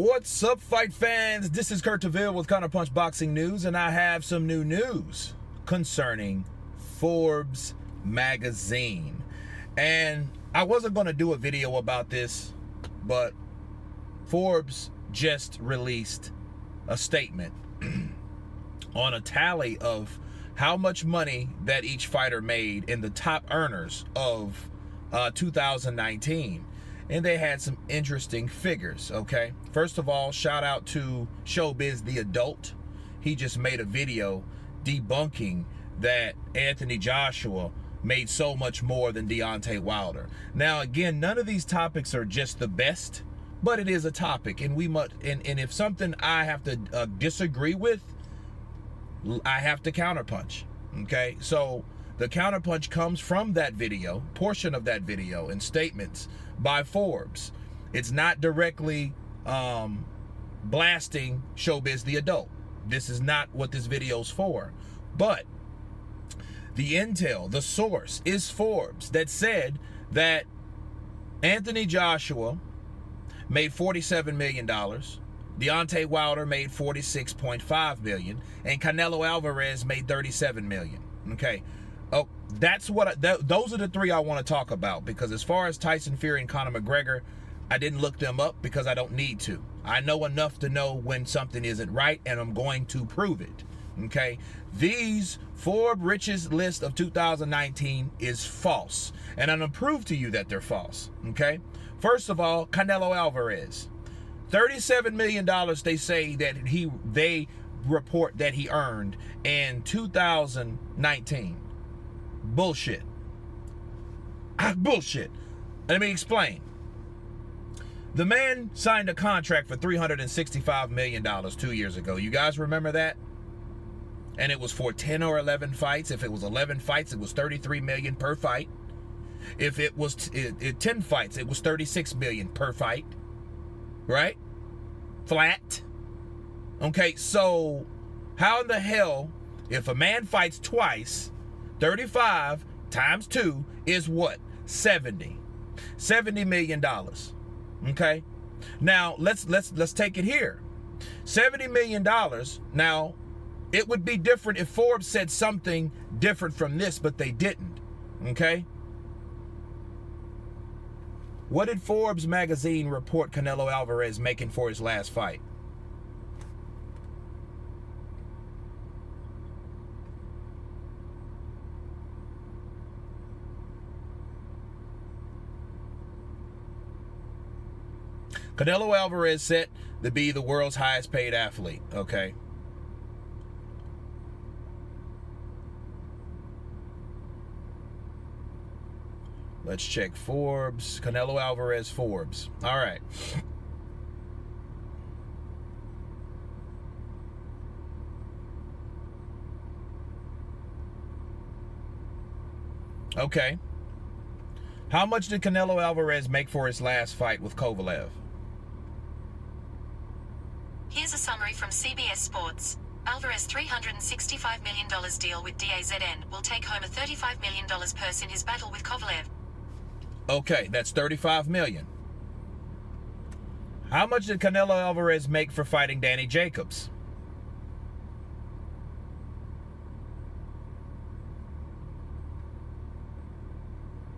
What's up, fight fans? This is Kurt Taville with Counterpunch Boxing News, and I have some new news concerning Forbes magazine. And I wasn't going to do a video about this, but Forbes just released a statement on a tally of how much money that each fighter made in the top earners of 2019. And they had some interesting figures, okay? First of all, shout out to Showbiz the Adult. He just made a video debunking that Anthony Joshua made so much more than Deontay Wilder. Now, again, none of these topics are just the best, but it is a topic, and we must. And if something I have to disagree with, I have to counterpunch. Okay, so the counterpunch comes from that video, portion of that video, and statements by Forbes. It's not directly blasting Showbiz the Adult. This is not what this video's for. But the intel, the source, is Forbes, that said that Anthony Joshua made $47 million, Deontay Wilder made $46.5 million, and Canelo Alvarez made $37 million. Okay. Oh, that's what those are the three I want to talk about, because as far as Tyson Fury and Conor McGregor, I didn't look them up because I don't need to. I know enough to know when something isn't right, and I'm going to prove it. Okay, these Forbes richest list of 2019 is false, and I'm gonna prove to you that they're false. Okay, first of all, Canelo Alvarez, $37 million. They say that they report that he earned in 2019. Bullshit. Bullshit. Let me explain. The man signed a contract for $365 million 2 years ago. You guys remember that? And it was for 10 or 11 fights. If it was 11 fights, it was $33 million per fight. If it was 10 fights, it was $36 million per fight. Right? Flat. Okay, so how in the hell, if a man fights twice, 35 times 2 is what? 70 million dollars. Okay? Now, let's take it here. $70 million. Now, it would be different if Forbes said something different from this, but they didn't. Okay? What did Forbes magazine report Canelo Alvarez making for his last fight? Canelo Alvarez set to be the world's highest paid athlete, okay? Let's check Forbes. Canelo Alvarez, Forbes. All right. Okay. How much did Canelo Alvarez make for his last fight with Kovalev? Here's a summary from CBS Sports. Alvarez $365 million deal with DAZN will take home a $35 million purse in his battle with Kovalev. Okay, that's $35 million. How much did Canelo Alvarez make for fighting Danny Jacobs?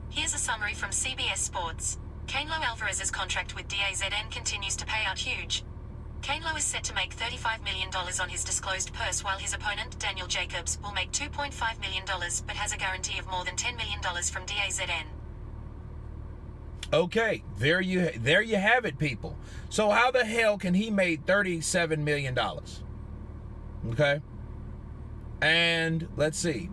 Here's a summary from CBS Sports. Canelo Alvarez's contract with DAZN continues to pay out huge. Canelo is set to make $35 million on his disclosed purse, while his opponent, Daniel Jacobs, will make $2.5 million, but has a guarantee of more than $10 million from DAZN. Okay, there you have it, people. So how the hell can he make $37 million? Okay. And let's see.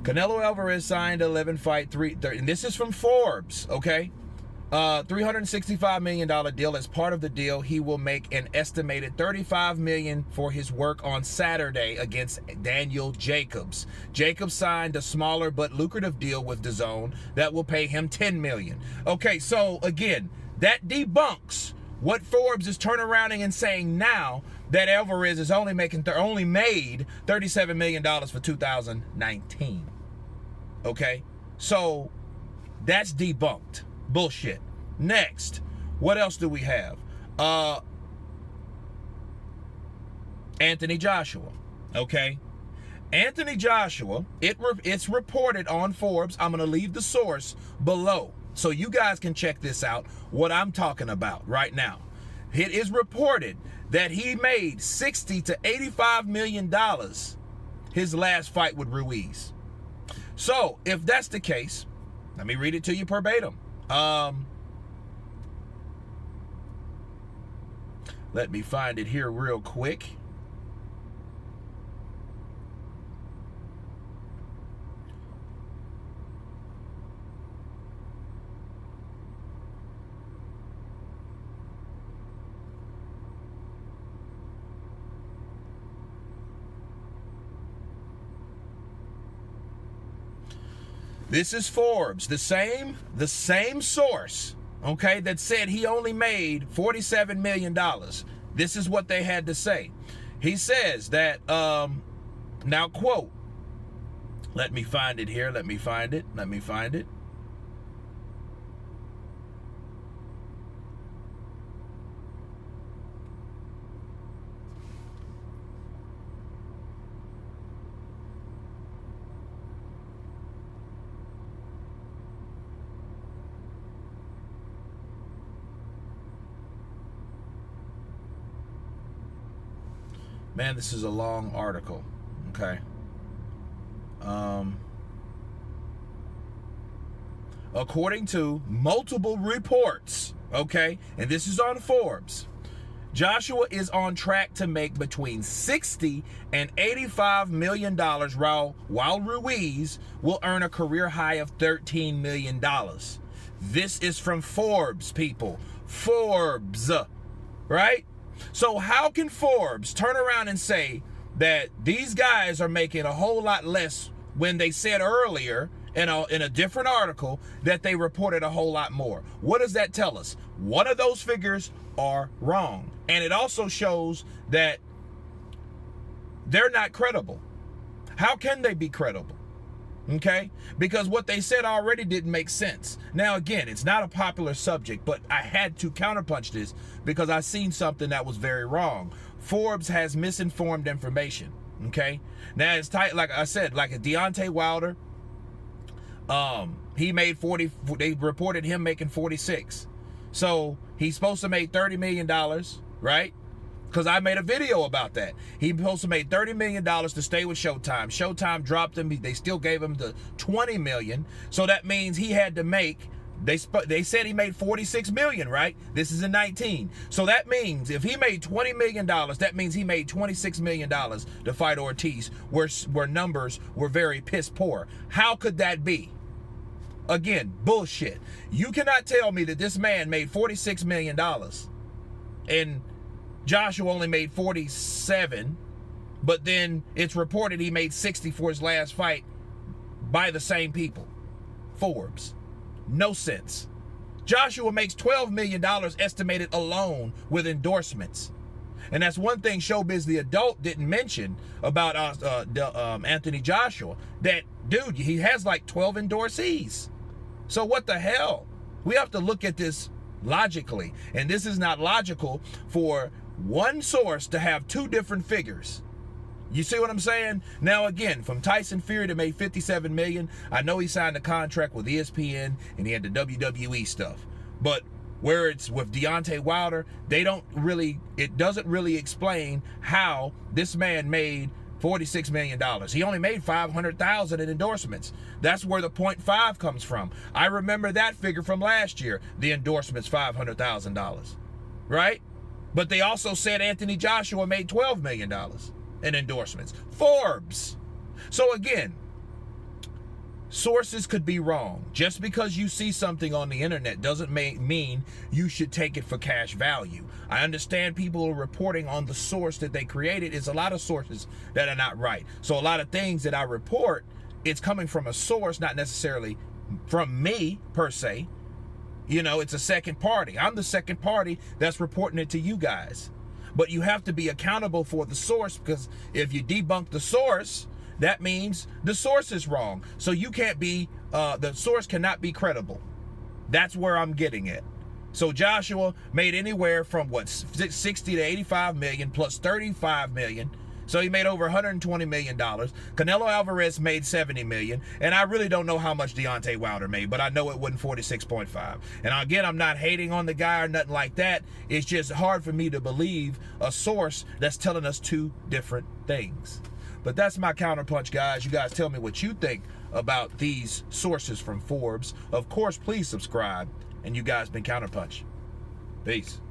Canelo Alvarez signed 11 fight, and this is from Forbes, okay? $365 million deal. As part of the deal, he will make an estimated $35 million for his work on Saturday against Daniel Jacobs. Jacobs signed a smaller but lucrative deal with DAZN that will pay him $10 million. Okay, so again, that debunks what Forbes is turning around and saying now, that Alvarez is only made $37 million for 2019. Okay? So that's debunked. Bullshit. Next, what else do we have? Anthony Joshua. Okay? Anthony Joshua, it's reported on Forbes. I'm going to leave the source below so you guys can check this out, what I'm talking about right now. It is reported that he made $60 to $85 million his last fight with Ruiz. So, if that's the case, let me read it to you verbatim. Let me find it here real quick. This is Forbes, the same source, okay, that said he only made $47 million. This is what they had to say. He says that, now quote, let me find it here, let me find it. Man, this is a long article, okay? According to multiple reports, okay, and this is on Forbes, Joshua is on track to make between $60 and $85 million, while Ruiz will earn a career high of $13 million. This is from Forbes, people. Forbes, right? So how can Forbes turn around and say that these guys are making a whole lot less when they said earlier in a different article that they reported a whole lot more? What does that tell us? One of those figures are wrong. And it also shows that they're not credible. How can they be credible? Okay? Because what they said already didn't make sense. Now, again, it's not a popular subject, but I had to counterpunch this because I seen something that was very wrong. Forbes has misinformed information. Okay? Now, it's tight, like I said, like a Deontay Wilder, he made 40, they reported him making 46. So he's supposed to make $30 million, right? Because I made a video about that. He supposed to make $30 million to stay with Showtime. Showtime dropped him. They still gave him the $20 million. So that means he had to make, they said he made $46 million, right? This is in 19. So that means if he made $20 million, that means he made $26 million to fight Ortiz, where numbers were very piss poor. How could that be? Again, bullshit. You cannot tell me that this man made $46 million and Joshua only made 47, but then it's reported he made 60 for his last fight by the same people. Forbes. No sense. Joshua makes $12 million estimated alone with endorsements. And that's one thing Showbiz the Adult didn't mention about Anthony Joshua. That, dude, he has like 12 endorsees. So what the hell? We have to look at this logically. And this is not logical for one source to have two different figures. You see what I'm saying? Now again, from Tyson Fury to make $57 million, I know he signed a contract with ESPN and he had the WWE stuff. But where it's with Deontay Wilder, it doesn't really explain how this man made $46 million. He only made $500,000 in endorsements. That's where the 0.5 comes from. I remember that figure from last year. The endorsements, $500,000, right? But they also said Anthony Joshua made $12 million in endorsements. Forbes. So again, sources could be wrong. Just because you see something on the internet doesn't mean you should take it for cash value. I understand people are reporting on the source that they created. It's a lot of sources that are not right. So a lot of things that I report, it's coming from a source, not necessarily from me per se. You know, it's a second party. I'm the second party that's reporting it to you guys. but you have to be accountable for the source, because if you debunk the source, that means the source is wrong. So you can't be, the source cannot be credible. That's where I'm getting at. So Joshua made anywhere from 60 to 85 million plus 35 million. So he made over $120 million. Canelo Alvarez made $70 million. And I really don't know how much Deontay Wilder made, but I know it wasn't 46.5. And again, I'm not hating on the guy or nothing like that. It's just hard for me to believe a source that's telling us two different things. But that's my counterpunch, guys. You guys tell me what you think about these sources from Forbes. Of course, please subscribe. And you guys been Counterpunch. Peace.